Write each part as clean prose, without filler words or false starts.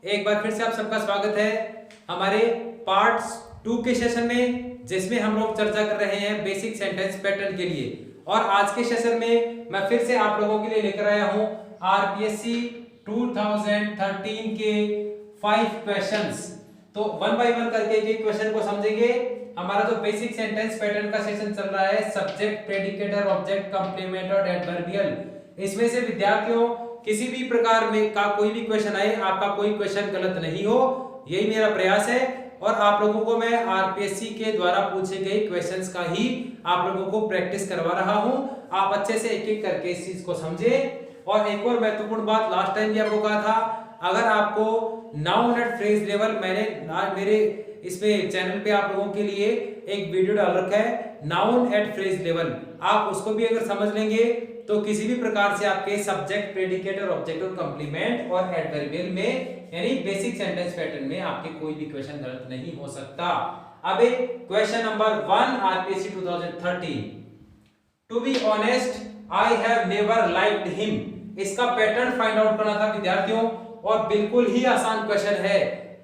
एक बार फिर से आप सबका स्वागत है हमारे पार्ट 2 के सेशन में, जिसमें हम लोग चर्चा कर रहे हैं बेसिक सेंटेंस पैटर्न के लिए। और आज के सेशन में मैं फिर से आप लोगों के लिए लेकर आया हूं आरपीएससी 2013 के 5 क्वेश्चंस। तो वन बाय वन करके एक क्वेश्चन को समझेंगे। हमारा जो बेसिक सेंटेंस पैटर्न का सेशन चल रहा है सब्जेक्ट, प्रेडिकेटर, ऑब्जेक्ट, कंप्लीमेंट और एडवर्बियल, इसमें से विद्यार्थियों किसी भी प्रकार में का कोई भी क्वेश्चन आए, आपका कोई क्वेश्चन गलत नहीं हो, यही मेरा प्रयास है। और आप लोगों को मैं आरपीएससी के द्वारा पूछे गए क्वेश्चंस का ही आप लोगों को प्रैक्टिस करवा रहा हूं। आप अच्छे से एक एक करके इस चीज को समझे। और एक और महत्वपूर्ण बात, लास्ट टाइम भी आपको कहा था, अगर आपको नाउन एंड फ्रेज लेवल, मैंने मेरे इसमें चैनल पे आप लोगों के लिए एक वीडियो डाल रखा है नाउन एंड फ्रेज लेवल, आप उसको भी अगर समझ लेंगे तो किसी भी प्रकार से आपके सब्जेक्ट, प्रेडिकेटर, ऑब्जेक्ट और कंप्लीमेंट और एडवर्बियल में यानी बेसिक सेंटेंस पैटर्न में आपके कोई भी क्वेश्चन गलत नहीं हो सकता। अब एक question number 1 RPSC 2013, to be honest I have never liked him. इसका पैटर्न फाइंड आउट करना था विद्यार्थियों, और बिल्कुल ही आसान क्वेश्चन है।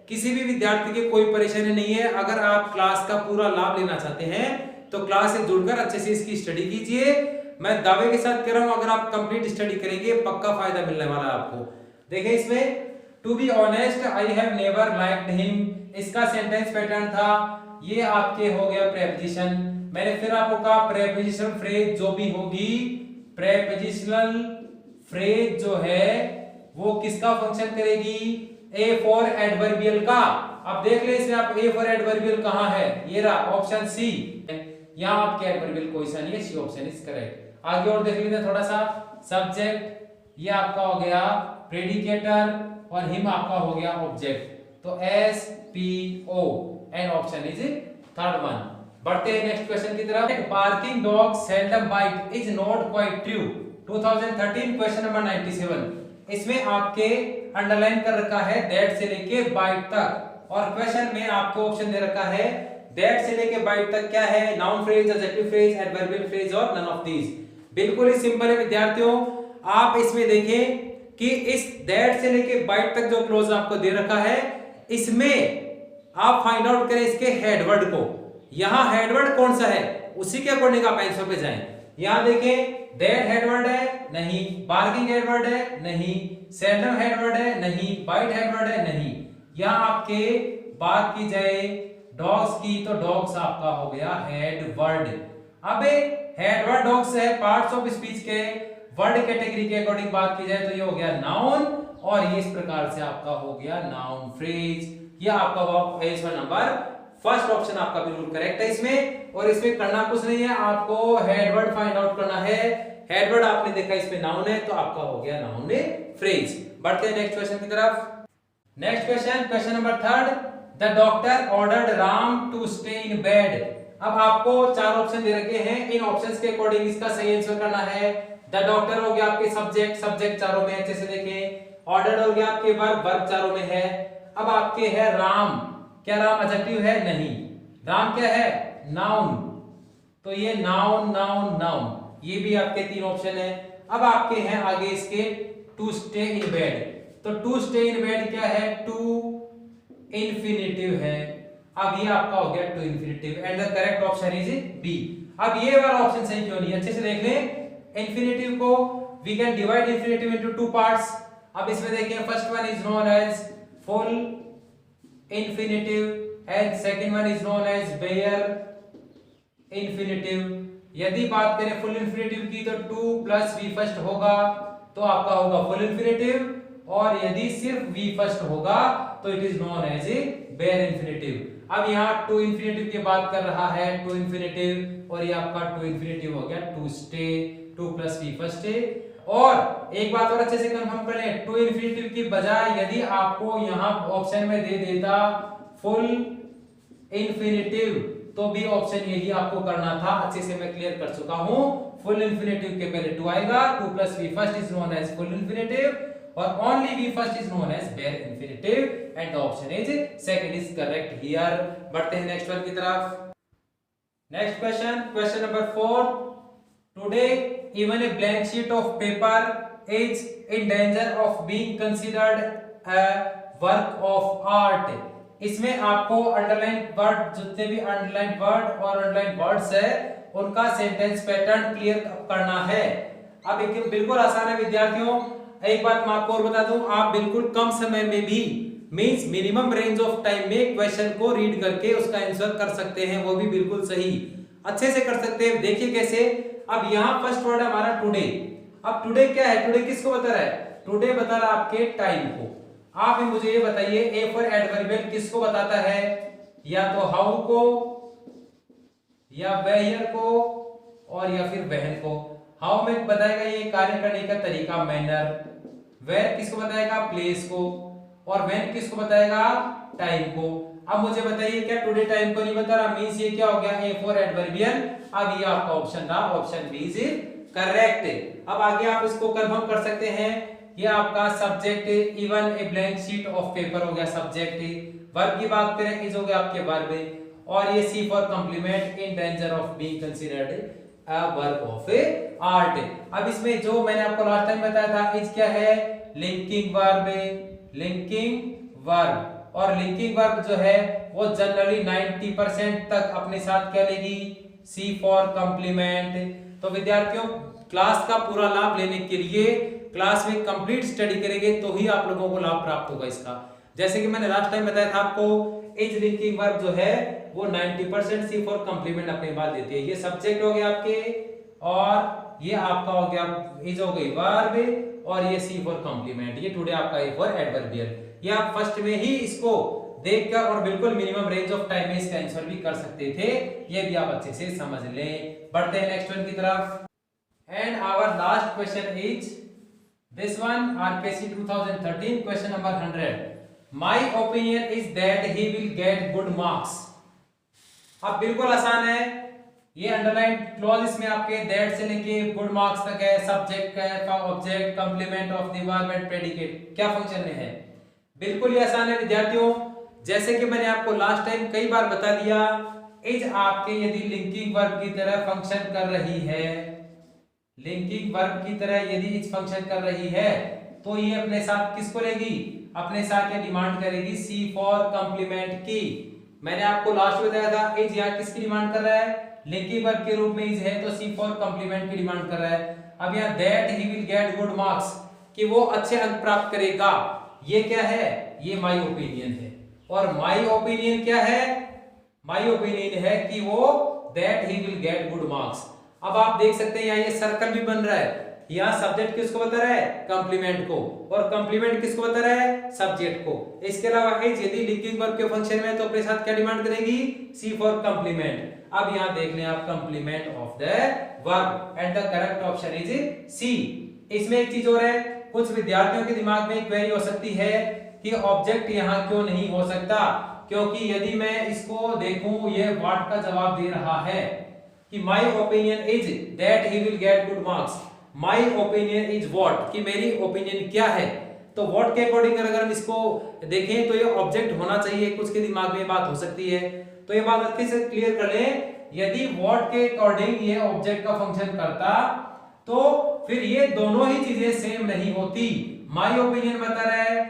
किसी भी विद्यार्थी की कोई परेशानी नहीं है। अगर आप क्लास का पूरा लाभ लेना चाहते हैं तो क्लास से जुड़कर अच्छे से इसकी स्टडी कीजिए। मैं दावे के साथ कह रहा हूं, अगर आप कंप्लीट स्टडी करेंगे पक्का फायदा मिलने वाला है आपको। देखिए इसमें to be honest I have never liked him, इसका सेंटेंस पैटर्न था, ये आपके हो गया प्रेपोजिशन। मैंने फिर आपको कहा प्रेपोजिशनल फ्रेज जो भी होगी, प्रेपोजिशनल फ्रेज जो है वो किसका फंक्शन करेगी, ए फॉर एडवर्बियल का। अब देख ले इसमें आप ए फॉर एडवर्बियल कहां है, ये रहा ऑप्शन सी। यहां आपके एडवर्बियल कोई सा नहीं है, सी ऑप्शन इज करेक्ट। आगे और देख लेते हैं थोड़ा सा। सब्जेक्ट ये आपका हो गया प्रेडिकेटर और हिम आपका हो गया ऑब्जेक्ट, तो S P O and option is third one. बढ़ते हैं नेक्स्ट क्वेश्चन की तरफ। Barking dog seldom bite is not quite true, 2013 question number 97। इसमें आपके अंडरलाइन कर रखा है दैट से लेके बाइट तक, और क्वेश्चन में आपको ऑप्शन दे रखा है दैट से लेके बाइट तक क्या है, noun phrase, adjective phrase, adverbial phrase और नन ऑफ दीज। बिल्कुल ही सिंपल है विद्यार्थियों। आप इसमें देखें कि इस दैट से लेके बाइट तक जो क्लोज आपको दे रखा है, इसमें आप फाइंड आउट करें इसके हेडवर्ड को। यहां हेडवर्ड कौन सा है उसी के अकॉर्डिंग आप आंसर पे जाएं। यहां देखें दैट हेडवर्ड है नहीं, बार्किंग हेडवर्ड है नहीं, सेल्डम हेडवर्ड है नहीं, बाइट हेडवर्ड है नहीं। यहां आपके बात की जाए डॉग्स की तो डॉग्स आपका हो गया हेडवर्ड। अब हेडवर्ड डॉग्स है पार्ट्स ऑफ स्पीच के वर्ड कैटेगरी के अकॉर्डिंग बात की जाए तो ये हो गया नाउन, और ये इस प्रकार से आपका हो गया नाउन फ्रेज। ये आपका आंसर नंबर फर्स्ट ऑप्शन आपका बिल्कुल करेक्ट है इसमें। और इसमें करना कुछ नहीं है, आपको हेडवर्ड फाइंड आउट करना है। हेडवर्ड आपने देखा इसमें नाउन है तो आपका हो गया नाउन में फ्रेज। बढ़ते हैं नेक्स्ट क्वेश्चन की तरफ। Next question, question number 3, the doctor ordered Ram to stay in bed. अब आपको 4 ऑप्शन दे रखे हैं, इन ऑप्शंस के अकॉर्डिंग इसका सही आंसर करना है। द डॉक्टर हो गया आपके सब्जेक्ट, सब्जेक्ट चारों में अच्छे से देखें। ऑर्डर्ड हो गया आपके वर्ब, वर्ब चारों में है। अब आपके है राम, क्या राम एडजेक्टिव है नहीं, राम क्या है नाउन, तो ये नाउन नाउन नाउन, ये भी आपके 3 ऑप्शन है। अब आपके हैं आगे इसके टू स्टे इन बेड, तो टू स्टे इन बेड क्या है, टू इंफिनिटिव है। अब ये आपका हो गया to infinitive and the correct option is B. अब ये वाला ऑप्शन सही क्यों नहीं, अच्छे से देख लें। इंफिनिटिव को we can divide infinitive into 2 parts. अब इसमें देखिए first one is known as full infinitive and second one is known as bare infinitive. यदि बात करें फुल इंफिनिटिव की तो 2 प्लस वी फर्स्ट होगा तो आपका होगा फुल इंफिनिटिव, और यदि सिर्फ वी फर्स्ट होगा तो it is known as a bare infinitive. अब यहाँ टू इंफिनिटिव की बात कर रहा है, टू इंफिनिटिव, और ये आपका टू इंफिनिटिव हो गया to stay, 2 plus V first stay. और एक बात और अच्छे से कंफर्म कर लें, टू इंफिनिटिव की बजाय यदि आपको यहाँ ऑप्शन में दे देता फुल इंफिनिटिव तो भी ऑप्शन यही आपको करना था। अच्छे से मैं क्लियर कर चुका हूं। फुल इंफिनिटिव के पहले 2 आएगा, 2 plus V first is known as full infinitive और only V first is known as bare infinitive and the option is second is correct here। बढ़ते हैं नेक्स्ट वन की तरफ। Next question, question number 4, today even a blank sheet of paper is in danger of being considered work of art. इसमें आपको underline word, जितने भी underline word और underline words है उनका सेंटेंस पैटर्न क्लियर करना है। अब एक बिल्कुल आसान है विद्यार्थियों। एक बात मैं आपको और बता दूं, आप बिल्कुल कम समय में भी means minimum range of time में क्वेश्चन को रीड करके उसका आंसर कर सकते हैं, वो भी बिल्कुल सही अच्छे से कर सकते हैं। देखिए कैसे। अब यहाँ फर्स्ट वर्ड है हमारा टुडे। अब टुडे क्या है? टुडे किसको बता रहा है? टुडे बता रहा है आपके टाइम को। आप मुझे ये बताइए, ए फॉर एडवर्बियल किसको बताता है? या तो हाउ को, या वेयर को, और या फिर वहन को। हाउ में बताएगा ये कार्य करने का तरीका, मैनर। वेयर किसको बताएगा? प्लेस को। और व्हेन किसको बताएगा? टाइम को। अब मुझे बताइए, क्या टुडे टाइम को नहीं बता रहा? मींस ये क्या हो गया? A for adverbial. अब ये आपका ऑप्शन रहा, ऑप्शन बी इज करेक्ट। अब आगे आप इसको कंफर्म कर सकते हैं, ये आपका subject even a blank sheet of paper हो गया सब्जेक्ट। वर्ब की बात करें, इज हो गया आपके वर्ब। और ये C for complement, in danger of being considered a work of art. अब इसमें जो मैंने आपको लास्ट टाइम बताया था, इज क्या है? Linking verb. Linking verb. और लिंकिंग वर्ब जो है वो जनरली 90% तक अपने साथ क्या लेगी? सी फॉर कंप्लीमेंट। तो विद्यार्थियों, क्लास का पूरा लाभ लेने के लिए क्लास में कंप्लीट स्टडी करेंगे तो ही आप लोगों को लाभ प्राप्त होगा इसका। जैसे कि मैंने लास्ट टाइम बताया था आपको, इज लिंकिंग वर्ब जो है वो 90% सी फॉर कंप्लीमेंट अपने बाद देती है। ये सब्जेक्ट हो गया आपके, और ये आपका हो गया इज हो गई वर्ब, और ये सी फॉर कंप्लीमेंट। ये टुडे आपका ए फॉर एडवर्बियल। ये आप फर्स्ट में ही इसको देखकर और बिल्कुल मिनिमम रेंज ऑफ टाइम में इसका आंसर भी कर सकते थे। ये भी आप अच्छे से समझ लें। बढ़ते हैं नेक्स्ट वन की तरफ। And our last question is this one, RPSC 2013 question number 100। My opinion is that he will get good marks. अब बिल्कुल आसान है। ये अंडरलाइन क्लॉज इसमें आपके दैट से लेके गुड मार्क्स तक है। सब्जेक्ट का object, complement of the verb and predicate क्या फंक्शन में है। बिल्कुल ही आसान है विद्यार्थियों। जैसे कि मैंने आपको लास्ट टाइम कई बार बता दिया, इज आपके यदि लिंकिंग वर्ब की तरह फंक्शन कर रही है, लिंकिंग वर्ब की तरह यदि इज फंक्शन कर रही है, तो ये अपने साथ किसको लेगी? अपने साथ ये डिमांड करेगी सी फॉर कंप्लीमेंट की। मैंने आपको लास्ट में बताया था, इज यहाँ किसकी डिमांड कर रहा है? लिंकिंग वर्ब के रूप में इज है, तो सी फॉर कंप्लीमेंट की डिमांड कर रहा है। अब यहाँ that he will get good marks, कि वो अच्छे अंक प्राप्त करेगा, ये क्या है? ये माय ओपिनियन है। और माय ओपिनियन क्या है? माय ओपिनियन है कि वो that he will get good marks. अब आप देख सकते हैं यहाँ ये सर्कल भी बन रहा है। यहाँ सब्जेक्ट किसको बता रहा है? कंप्लीमेंट को। और कंप्लीमेंट किसको बता रहा है? सब्जेक्ट को। इसके अलावा इज यदि लिंकिंग वर्ब के फंक्शन में, तो अपने साथ क्या डिमांड करेगी? C for complement. अब यहाँ देख लें आप, complement of the verb, and the correct option is C. इसमें एक चीज और है, कुछ विद्यार्थियों के दिमाग में एक क्वेरी हो सकती है कि ऑब्जेक्ट यहाँ क्यों नहीं हो सकता, क्योंकि यदि मैं इसको देखूं, ये व्हाट का जवाब दे रहा है कि my opinion is that he will get good marks. My opinion is what, कि मेरी ओपिनियन क्या है। तो व्हाट के अकॉर्डिंग अगर हम इसको देखें तो ये ऑब्जेक्ट होना चाहिए, कुछ के दिमाग में बात हो सकती है। तो ये बात अच्छे से क्लियर कर लें, यदि व्हाट के अकॉर्डिंग ये ऑब्जेक्ट का फंक्शन करता, तो फिर ये दोनों ही चीजें सेम नहीं होती। माय ओपिनियन बता रहा है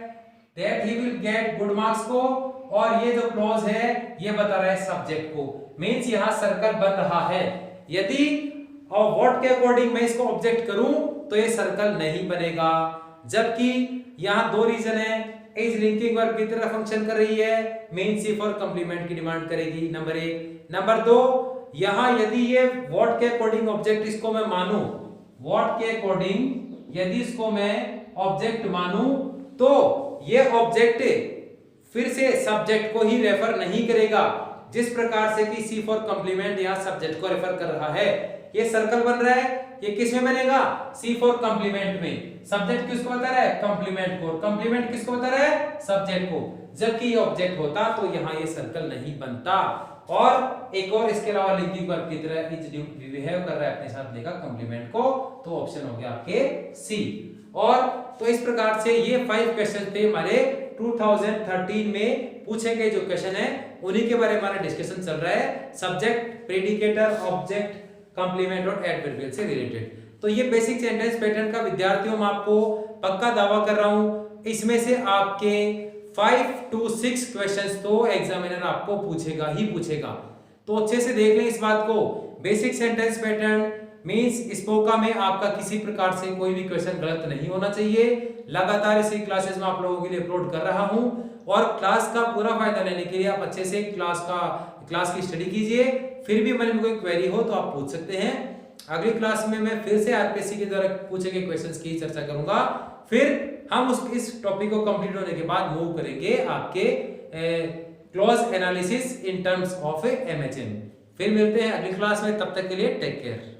that he will get good marks को, और ये जो क्लॉज है ये बता रहा है सब्जेक्ट को। मींस यहां सर्कल बन रहा है। यदि और व्हाट के अकॉर्डिंग मैं इसको ऑब्जेक्ट करूं तो ये सर्कल नहीं बनेगा। जबकि यहां दो रीजन है, इज लिंकिंग वर्ब की तरह फंक्शन कर रही है, मेन सी फॉर कंप्लीमेंट की डिमांड करेगी, नंबर 1। नंबर 2, यहां यदि ये व्हाट के अकॉर्डिंग ऑब्जेक्ट इसको मैं मानूं, व्हाट के अकॉर्डिंग यदि इसको मैं ऑब्जेक्ट मानूं, तो ये ऑब्जेक्ट फिर से सब्जेक्ट को ही रेफर नहीं करेगा, जिस प्रकार से कि सी फॉर कंप्लीमेंट यहां सब्जेक्ट को रेफर कर रहा है। ये सर्कल बन रहा है, ये किस में बनेगा? सी फॉर कंप्लीमेंट में। सब्जेक्ट किसको बता रहा है? कंप्लीमेंट को। कंप्लीमेंट किसको बता रहा है? सब्जेक्ट को। जबकि ये ऑब्जेक्ट होता तो यहां ये सर्कल नहीं बनता। और एक और इसके अलावा लिंकिंग वर्ब की तरह इज बिहेव कर रहा है, अपने साथ लेगा कंप्लीमेंट को, तो ऑप्शन हो गया आपके सी। और तो इस प्रकार से ये 5 क्वेश्चन थे हमारे 2013 में पूछे गए जो क्वेश्चन है, उन्हीं के बारे में हमारा डिस्कशन चल रहा है। सब्जेक्ट, प्रेडिकेटर, ऑब्जेक्ट, कंप्लीमेंट और एडवर्बियल से रिलेटेड। तो ये बेसिक सेंटेंस पैटर्न का विद्यार्थियों में आपको पक्का दावा कर रहा हूं, इसमें से आपके 5 to 6 क्वेश्चंस तो एग्जामिनर आपको पूछेगा ही पूछेगा। तो अच्छे से देख लें इस बात को। बेसिक सेंटेंस पैटर्न मींस स्पोका में आपका किसी प्रकार से कोई भी क्वेश्चन गलत नहीं होना चाहिए। लगातार इसी क्लासेस में आप लोगों के लिए अपलोड कर रहा हूं और क्लास का पूरा फायदा लेने के लिए आप अच्छे से क्लास की स्टडी कीजिए। फिर भी मन में कोई क्वेरी हो तो आप पूछ सकते हैं। अगली क्लास में मैं फिर से आरपीएससी के द्वारा पूछे गए क्वेश्चंस की चर्चा करूंगा। फिर हम इस टॉपिक को कंप्लीट होने के बाद मूव करेंगे आपके clause analysis in terms of MHN. फिर मिलते हैं अगली क्लास में, तब तक के लिए टेक केयर।